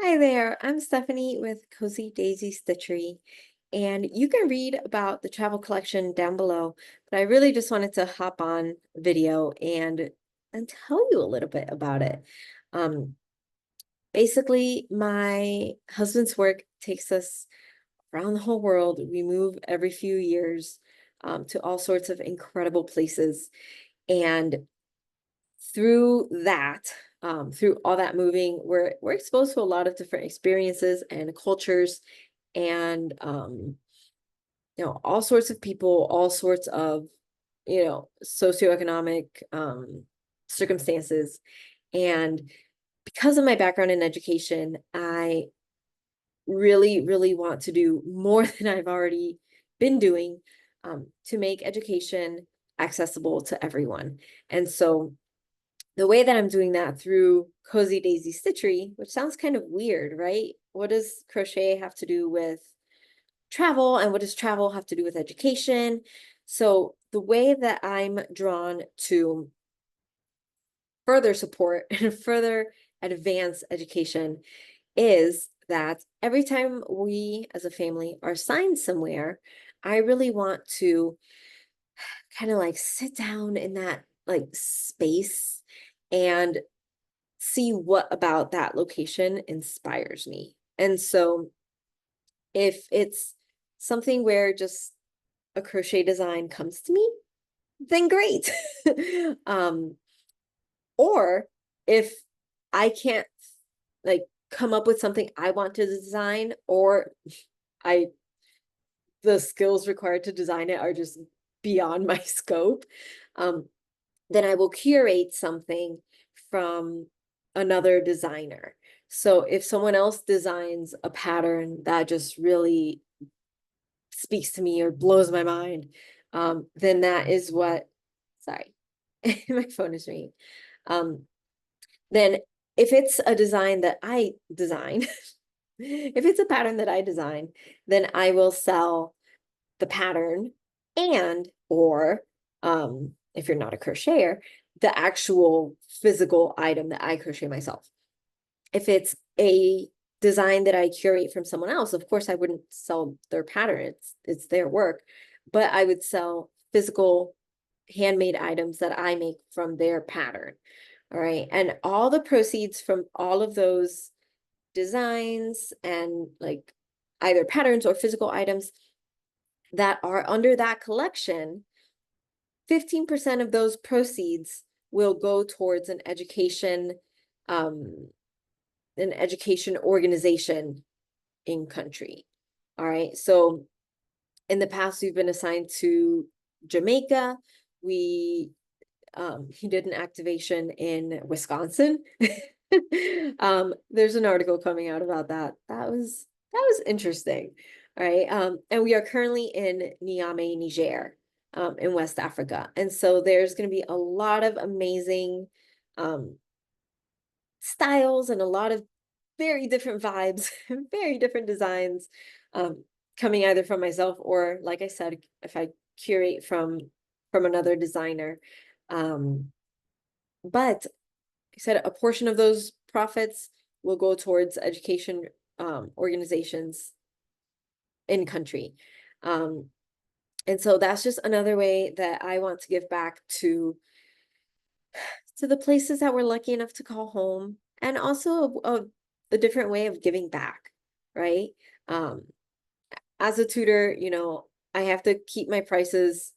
Hi there, I'm Stephanie with Cozy Daisy Stitchery, and you can read about the travel collection down below, but I really just wanted to hop on video and tell you a little bit about it. Um, Basically, my husband's work takes us around the whole world. We move every few years to all sorts of incredible places, and through all that moving, we're exposed to a lot of different experiences and cultures and all sorts of people, all sorts of socioeconomic circumstances. And because of my background in education, I really, really want to do more than I've already been doing to make education accessible to everyone. And so the way that I'm doing that through Cozy Daisy Stitchery, which sounds kind of weird, right? What does crochet have to do with travel, and what does travel have to do with education? So the way that I'm drawn to further support and further advance education is that every time we as a family are assigned somewhere, I really want to kind of like sit down in that like space and see what about that location inspires me. And so if it's something where just a crochet design comes to me, then great. um, or if I can't like come up with something I want to design, or I the skills required to design it are just beyond my scope, um, then I will curate something from another designer. So if someone else designs a pattern that just really speaks to me or blows my mind, then that is what, sorry, my phone is ringing. Um, then if it's a design that I design, if it's a pattern that I design, then I will sell the pattern and or if you're not a crocheter, the actual physical item that I crochet myself. If it's a design that I curate from someone else, of course I wouldn't sell their pattern. It's their work, but I would sell physical handmade items that I make from their pattern. All right. And all the proceeds from all of those designs and like either patterns or physical items that are under that collection, 15% of those proceeds will go towards um, an education organization in country. All right. So in the past, we've been assigned to Jamaica. We he did an activation in Wisconsin. There's an article coming out about that. That was interesting. All right. And we are currently in Niamey, Niger, in West Africa. And so there's going to be a lot of amazing um, styles and a lot of very different vibes, very different designs coming either from myself or, like I said, if I curate from another designer. Um, but I said a portion of those profits will go towards education organizations in country. Um, and so that's just another way that I want to give back to the places that we're lucky enough to call home, and also a different way of giving back, right? Um, as a tutor, I have to keep my prices,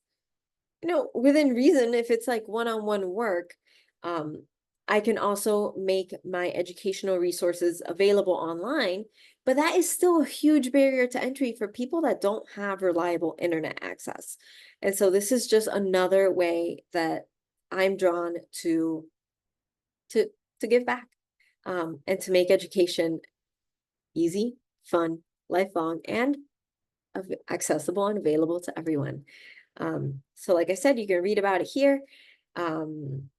within reason. If it's like one-on-one work, um, I can also make my educational resources available online, but that is still a huge barrier to entry for people that don't have reliable internet access. And so this is just another way that I'm drawn to to give back, and to make education easy, fun, lifelong, and accessible and available to everyone. So like I said, you can read about it here. Um,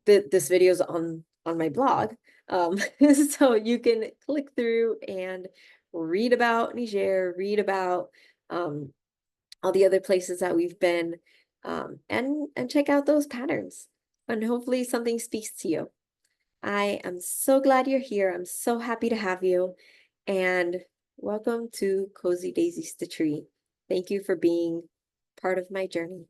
this video is on my blog. So you can click through and read about Niger, read about all the other places that we've been, and check out those patterns. And hopefully something speaks to you. I am so glad you're here. I'm so happy to have you. And welcome to Cozy Daisy Stitchery. Thank you for being part of my journey.